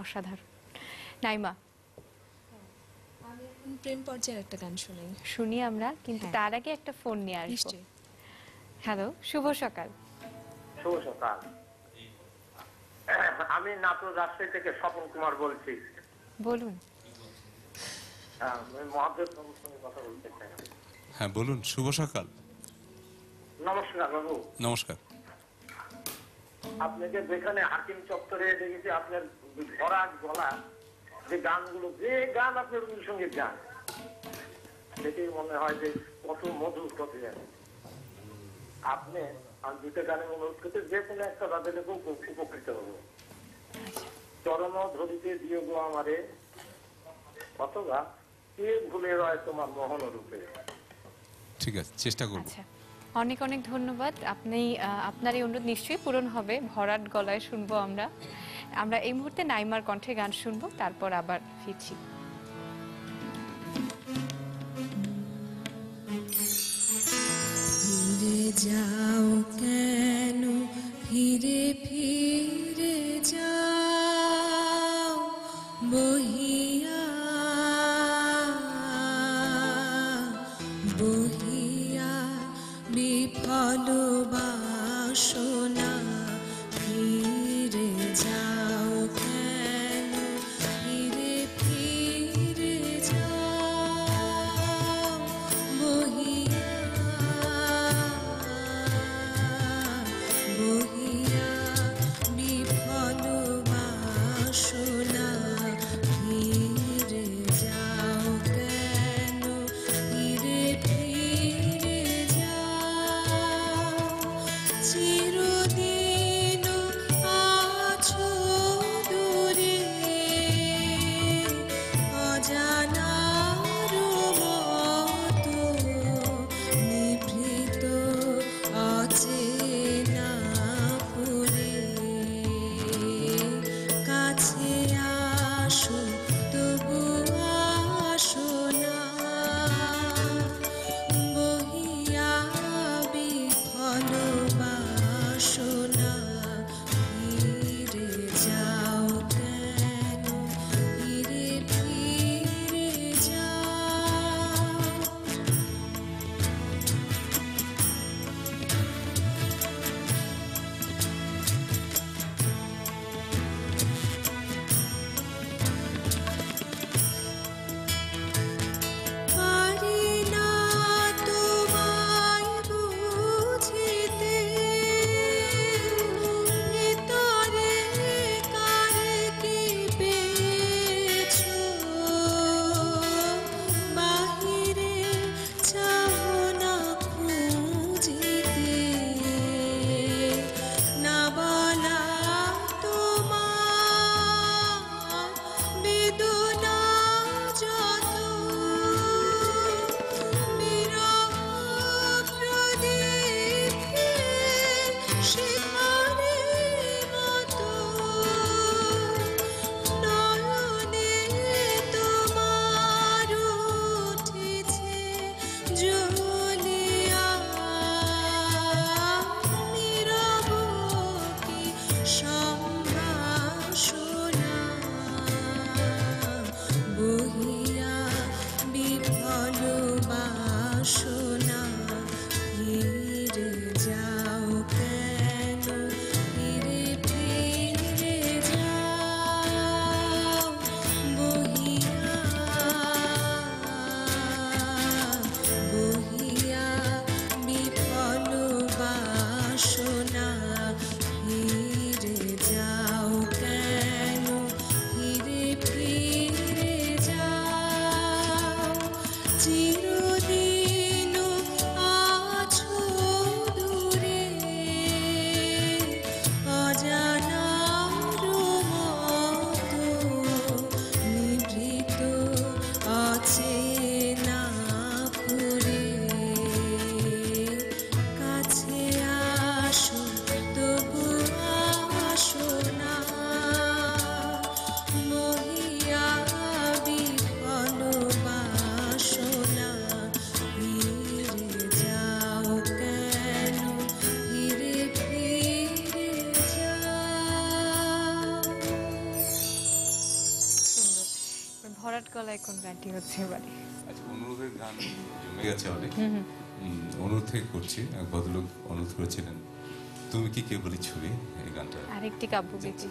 অসাধারণ। নাইমা, আমি এখন প্রেম পর্যায়ের একটা গান শুনাই। শুনি আমরা, কিন্তু তার আগে একটা ফোন নিয়ে আসবো। নিশ্চয়ই। হ্যালো, শুভ সকাল। শুভ সকাল। আমি নাটোর রাজশাহী থেকে স্বপন কুমার বলছি। বলুন। মহাদেব বাবুর সঙ্গে কথা বলতে চাই। হ্যাঁ বলুন, শুভ সকাল। নমস্কার বাবু। নমস্কার। আপনাকে যেখানে হাকিম চত্বরে দেখেছি আপনার ভরাট গলা যে গানগুলো, যে গান আপনার রবীন্দ্রসঙ্গীত গান, সেটাই মনে হয় যে কত মধুর, কত জানে আপনি। আমি দুটো গানের অনুরোধ করতে, যে কোনো একটা বাজারে খুব উপকৃত হবো। চরণ ধরিতে দিও গো আমারে, অথবা কে ভুলে রয় তোমার মোহন রূপে। ঠিক আছে, চেষ্টা করব। আচ্ছা, অনেক অনেক ধন্যবাদ। আপনার এই অনুরোধ নিশ্চয়ই পূরণ হবে। ভরাট গলায় শুনবো আমরা। এই মুহূর্তে নাইমার কণ্ঠে গান শুনবো, তারপর আবার ফিরছি। ফিরে যাও কেন, ফিরে ফিরে যাও বহিয়া বহিয়া বিফল বাসনা। ফিরে যাও কেন, ফিরে ফিরে যাও বহিয়া বহিয়া বিফল বাসনা। ফিরে যাও কেন, ফিরে ফিরে যাও। চিরদিন আছো দূরে, অজানার মতো নিভৃত অচেনা ফুলে। কাছে আসো তবু আসো না, বহিয়া বিফল বাসনা। ফিরে যাও কেন, ফিরে ফিরে যাও। ভরাট গলায় কোন গানটি হচ্ছে এবারে? আচ্ছা, অনুরোধের গান জমে গেছে অনেক। অনুরোধ থেকে করছি, এক ভদ্রলোক অনুরোধ করেছিলেন, তুমি কি কেবলই ছবি, এই গানটা। আরেকটি কাব্যগীতি।